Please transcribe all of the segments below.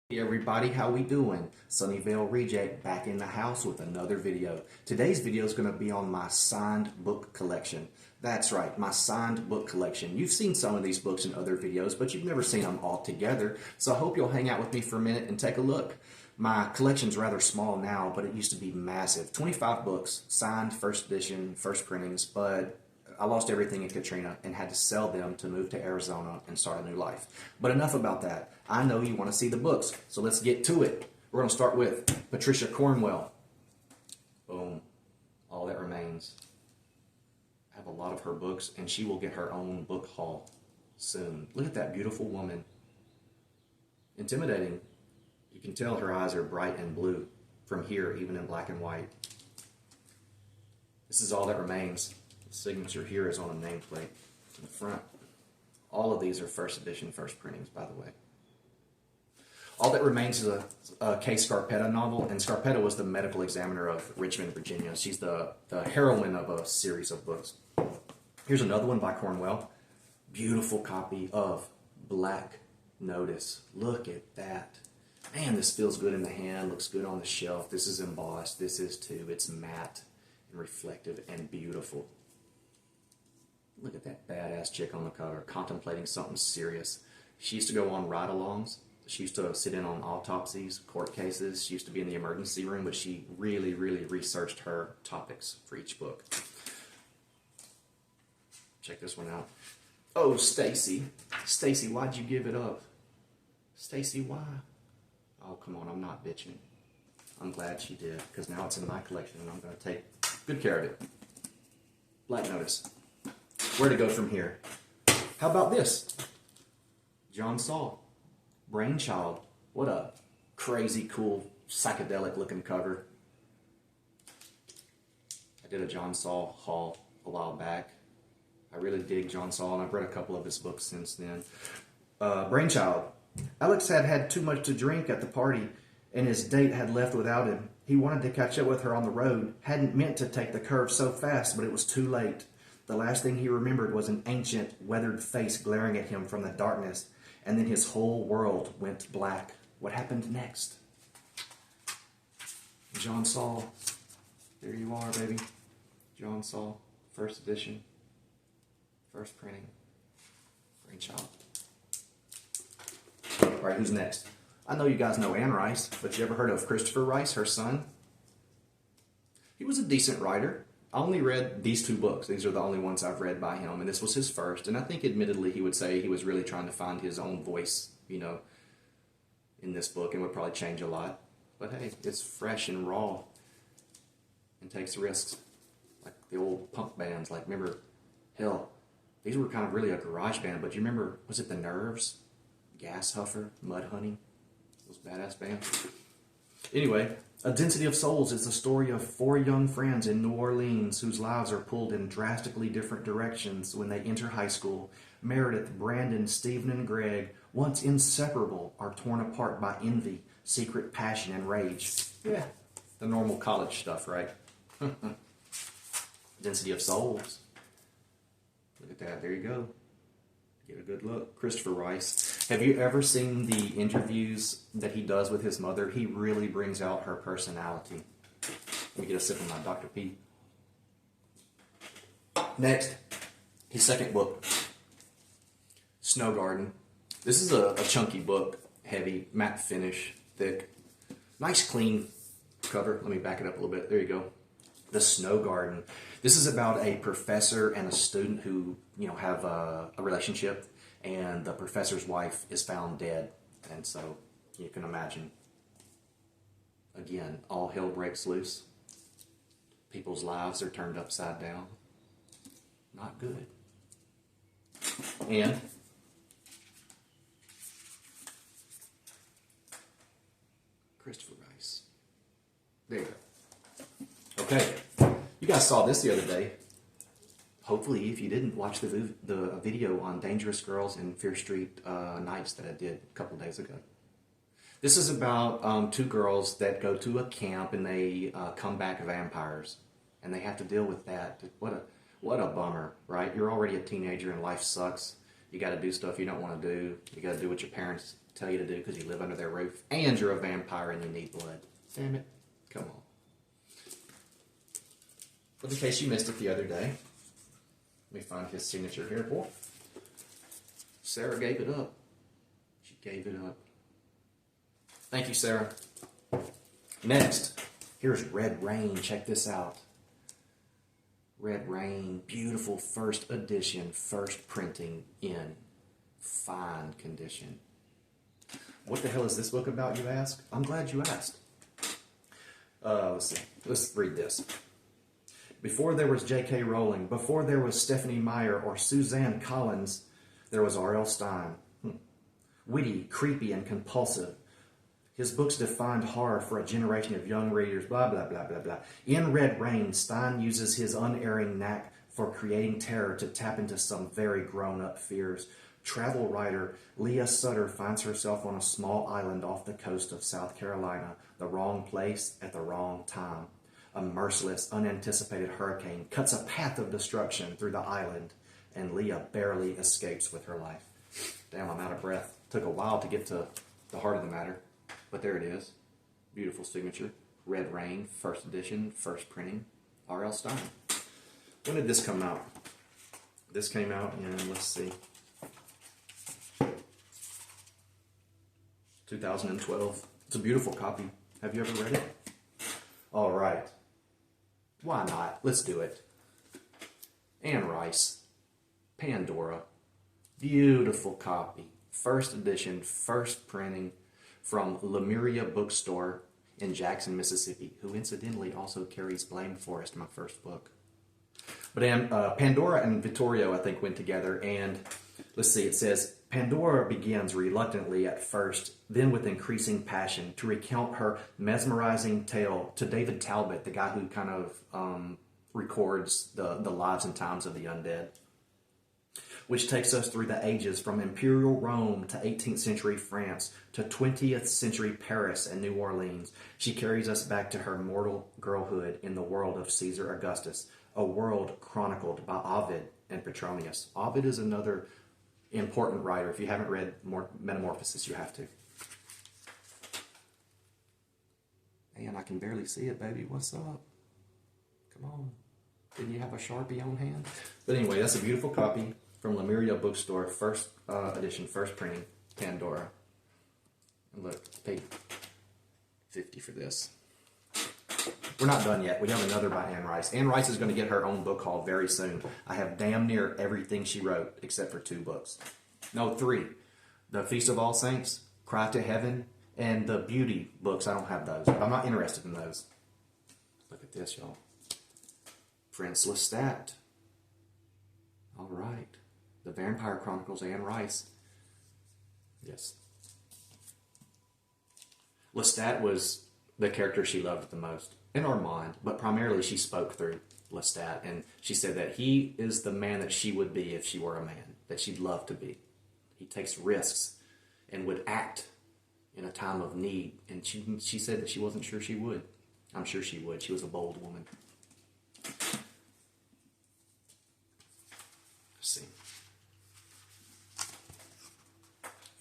Hey everybody, how we doing? Sunnyvale Reject back in the house with another video. Today's video is going to be on my signed book collection. That's right, my signed book collection. You've seen some of these books in other videos, but you've never seen them all together. So I hope you'll hang out with me for a minute and take a look. My collection's rather small now, but it used to be massive. 25 books, signed, first edition, first printings, but I lost everything in Katrina and had to sell them to move to Arizona and start a new life. But enough about that. I know you want to see the books, so let's get to it. We're going to start with Patricia Cornwell. Boom. All That Remains. I have a lot of her books, and she will get her own book haul soon. Look at that beautiful woman. Intimidating. You can tell her eyes are bright and blue from here, even in black and white. This is All That Remains. The signature here is on a nameplate in the front. All of these are first edition, first printings, by the way. All That Remains is a Kay Scarpetta novel, and Scarpetta was the medical examiner of Richmond, Virginia. She's the heroine of a series of books. Here's another one by Cornwell. Beautiful copy of Black Notice. Look at that. Man, this feels good in the hand, looks good on the shelf. This is embossed. This is too. It's matte and reflective and beautiful. Look at that badass chick on the cover, contemplating something serious. She used to go on ride-alongs. She used to sit in on autopsies, court cases. She used to be in the emergency room, but she really, really researched her topics for each book. Check this one out. Oh, Stacy. Stacy, why'd you give it up? Stacy, why? Oh, come on, I'm not bitching. I'm glad she did, because now it's in my collection, and I'm going to take good care of it. Black Notice. Where to go from here? How about this? John Saul. Brainchild. What a crazy, cool, psychedelic looking cover. I did a John Saul haul a while back. I really dig John Saul, and I've read a couple of his books since then. Brainchild. Alex had had too much to drink at the party, and his date had left without him. He wanted to catch up with her on the road, hadn't meant to take the curve so fast, but it was too late. The last thing he remembered was an ancient, weathered face glaring at him from the darkness, and then his whole world went black. What happened next? John Saul. There you are, baby. John Saul, first edition, first printing, Brainchild. All right, who's next? I know you guys know Anne Rice, but you ever heard of Christopher Rice, her son? He was a decent writer. I only read these two books. These are the only ones I've read by him, and this was his first. And I think, admittedly, he would say he was really trying to find his own voice, you know, in this book, and would probably change a lot. But hey, it's fresh and raw and takes risks. Like the old punk bands. Like, remember, hell, these were kind of really a garage band, but you remember, was it The Nerves? Gas Huffer, Mudhoney, those badass bands. Anyway, A Density of Souls is the story of four young friends in New Orleans whose lives are pulled in drastically different directions when they enter high school. Meredith, Brandon, Stephen, and Greg, once inseparable, are torn apart by envy, secret passion, and rage. Yeah, the normal college stuff, right? Density of Souls. Look at that, there you go. Get a good look. Christopher Rice. Have you ever seen the interviews that he does with his mother? He really brings out her personality. Let me get a sip of my Dr. P. Next, his second book, Snow Garden. This is a chunky book, heavy, matte finish, thick. Nice clean cover. Let me back it up a little bit. There you go. The Snow Garden. This is about a professor and a student who, you know, have a relationship, and the professor's wife is found dead. And so you can imagine, again, all hell breaks loose. People's lives are turned upside down. Not good. And Christopher Rice. There you go. Okay. You guys saw this the other day. Hopefully, if you didn't, watch the video on Dangerous Girls in Fear Street Nights that I did a couple days ago. This is about two girls that go to a camp and they come back vampires. And they have to deal with that. What a bummer, right? You're already a teenager and life sucks. You got to do stuff you don't want to do. You got to do what your parents tell you to do because you live under their roof, and you're a vampire and you need blood. Damn it. Come on. But in case you missed it the other day, let me find his signature here, boy. Sarah gave it up. She gave it up. Thank you, Sarah. Next, here's Red Rain. Check this out. Red Rain, beautiful first edition, first printing in fine condition. What the hell is this book about, you ask? I'm glad you asked. Let's see. Let's read this. Before there was J.K. Rowling, before there was Stephanie Meyer or Suzanne Collins, there was R.L. Stine. Witty, creepy, and compulsive. His books defined horror for a generation of young readers, blah, blah, blah, blah, blah. In Red Rain, Stine uses his unerring knack for creating terror to tap into some very grown-up fears. Travel writer Leah Sutter finds herself on a small island off the coast of South Carolina, the wrong place at the wrong time. A merciless, unanticipated hurricane cuts a path of destruction through the island, and Leah barely escapes with her life. Damn, I'm out of breath. Took a while to get to the heart of the matter, but there it is. Beautiful signature. Red Rain, first edition, first printing. R.L. Stine. When did this come out? This came out in, let's see, 2012. It's a beautiful copy. Have you ever read it? All right. Why not? Let's do it. Anne Rice. Pandora. Beautiful copy. First edition, first printing from Lemuria Bookstore in Jackson, Mississippi, who incidentally also carries Blame Forest, my first book. But Pandora and Vittorio, I think, went together, and let's see, it says, Pandora begins reluctantly at first, then with increasing passion, to recount her mesmerizing tale to David Talbot, the guy who kind of records the lives and times of the undead, which takes us through the ages from Imperial Rome to 18th century France to 20th century Paris and New Orleans. She carries us back to her mortal girlhood in the world of Caesar Augustus, a world chronicled by Ovid and Petronius. Ovid is another important writer. If you haven't read Metamorphosis, you have to. Man, I can barely see it, baby. What's up? Come on. Didn't you have a Sharpie on hand? But anyway, that's a beautiful copy from Lemuria Bookstore, first edition, first printing, Pandora. And look, paid $50 for this. We're not done yet. We have another by Anne Rice. Anne Rice is going to get her own book haul very soon. I have damn near everything she wrote except for 2 books. No, 3. The Feast of All Saints, Cry to Heaven, and the Beauty books. I don't have those. I'm not interested in those. Look at this, y'all. Prince Lestat. All right. The Vampire Chronicles, Anne Rice. Yes. Lestat was the character she loved the most in Armand, but primarily she spoke through Lestat, and she said that he is the man that she would be if she were a man, that she'd love to be. He takes risks and would act in a time of need, and she said that she wasn't sure she would. I'm sure she would. She was a bold woman. Let's see.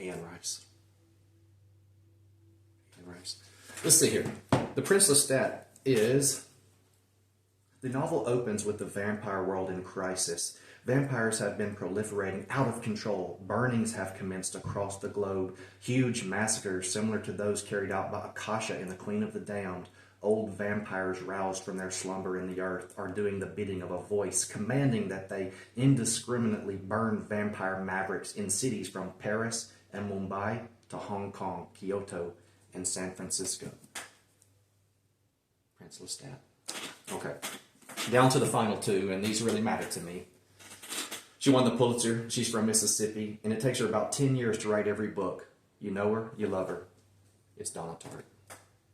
Anne Rice. Anne Rice. Let's see here. The Prince Lestat is... The novel opens with the vampire world in crisis. Vampires have been proliferating out of control. Burnings have commenced across the globe. Huge massacres similar to those carried out by Akasha in The Queen of the Damned. Old vampires roused from their slumber in the earth are doing the bidding of a voice, commanding that they indiscriminately burn vampire mavericks in cities from Paris and Mumbai to Hong Kong, Kyoto, and San Francisco. Prince Lestat. Okay. Down to the final 2, and these really matter to me. She won the Pulitzer. She's from Mississippi, and it takes her about 10 years to write every book. You know her, you love her. It's Donna Tartt.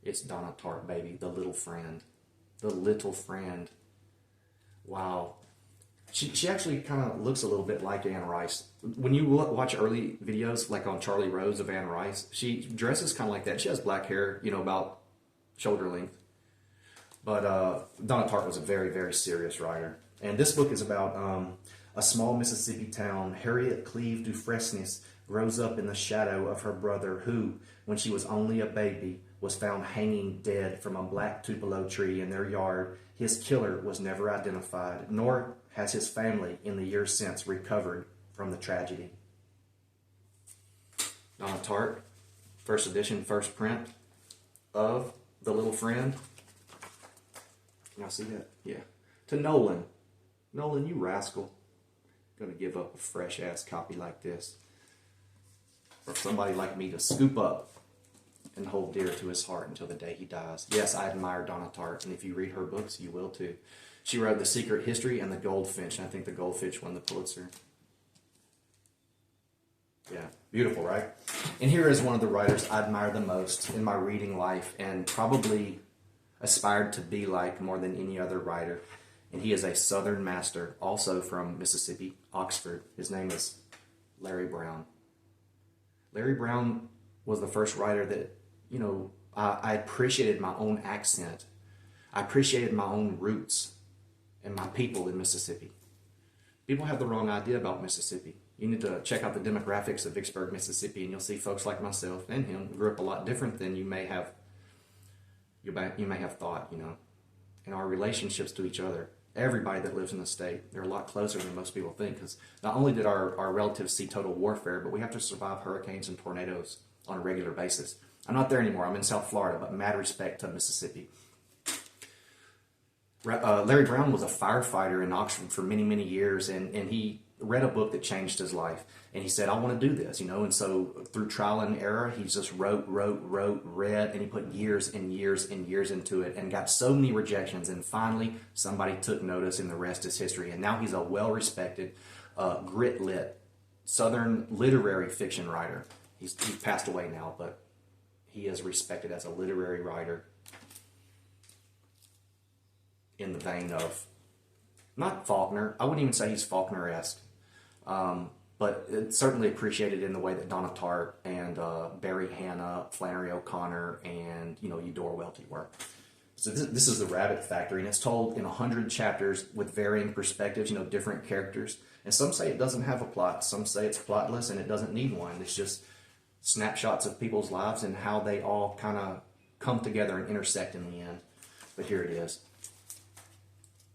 It's Donna Tartt, baby. The Little Friend. The Little Friend. Wow. She actually kind of looks a little bit like Anne Rice. When you watch early videos, like on Charlie Rose of Anne Rice, she dresses kind of like that. She has black hair, about shoulder length. But Donna Tartt was a very, very serious writer. And this book is about a small Mississippi town. Harriet Cleave Dufresne's grows up in the shadow of her brother who, when she was only a baby, was found hanging dead from a black tupelo tree in their yard. His killer was never identified, nor has his family in the years since recovered from the tragedy. Donna Tartt, first edition, first print of The Little Friend. Can I see that? Yeah. To Nolan. Nolan, you rascal. Gonna give up a fresh-ass copy like this for somebody like me to scoop up and hold dear to his heart until the day he dies. Yes, I admire Donna Tartt, and if you read her books, you will too. She wrote The Secret History and The Goldfinch, and I think The Goldfinch won the Pulitzer. Yeah, beautiful, right? And here is one of the writers I admire the most in my reading life and probably aspired to be like more than any other writer. And he is a Southern master, also from Mississippi, Oxford. His name is Larry Brown. Larry Brown was the first writer that, I appreciated my own accent. I appreciated my own roots and my people in Mississippi. People have the wrong idea about Mississippi. You need to check out the demographics of Vicksburg, Mississippi, and you'll see folks like myself and him grew up a lot different than you may have thought, in our relationships to each other. Everybody that lives in the state, they're a lot closer than most people think, because not only did our relatives see total warfare, but we have to survive hurricanes and tornadoes on a regular basis. I'm not there anymore. I'm in South Florida, but mad respect to Mississippi. Larry Brown was a firefighter in Oxford for many, many years, and he read a book that changed his life. And he said, I want to do this, And so through trial and error, he just wrote, read, and he put years and years and years into it and got so many rejections. And finally, somebody took notice, and the rest is history. And now he's a well-respected, grit-lit, Southern literary fiction writer. He's passed away now, but he is respected as a literary writer in the vein of, not Faulkner. I wouldn't even say he's Faulkner-esque. But it's certainly appreciated in the way that Donna Tartt and Barry Hannah, Flannery O'Connor, and Eudora Welty were. So this is the Rabbit Factory, and it's told in 100 chapters with varying perspectives, different characters. And some say it doesn't have a plot. Some say it's plotless and it doesn't need one. It's just snapshots of people's lives and how they all kind of come together and intersect in the end. But here it is.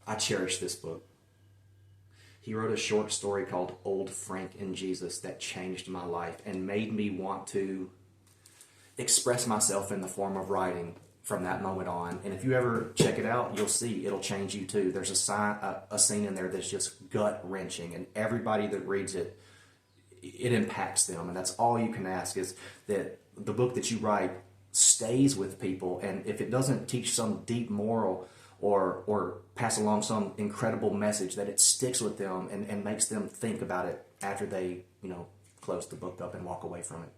I cherish this book. He wrote a short story called Old Frank and Jesus that changed my life and made me want to express myself in the form of writing from that moment on. And if you ever check it out, you'll see it'll change you too. There's a scene in there that's just gut-wrenching, and everybody that reads it, it impacts them. And that's all you can ask, is that the book that you write stays with people. And if it doesn't teach some deep moral or pass along some incredible message, that it sticks with them and makes them think about it after they, close the book up and walk away from it.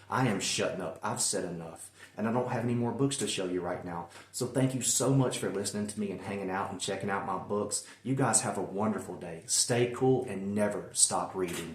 I am shutting up. I've said enough. And I don't have any more books to show you right now. So thank you so much for listening to me and hanging out and checking out my books. You guys have a wonderful day. Stay cool and never stop reading.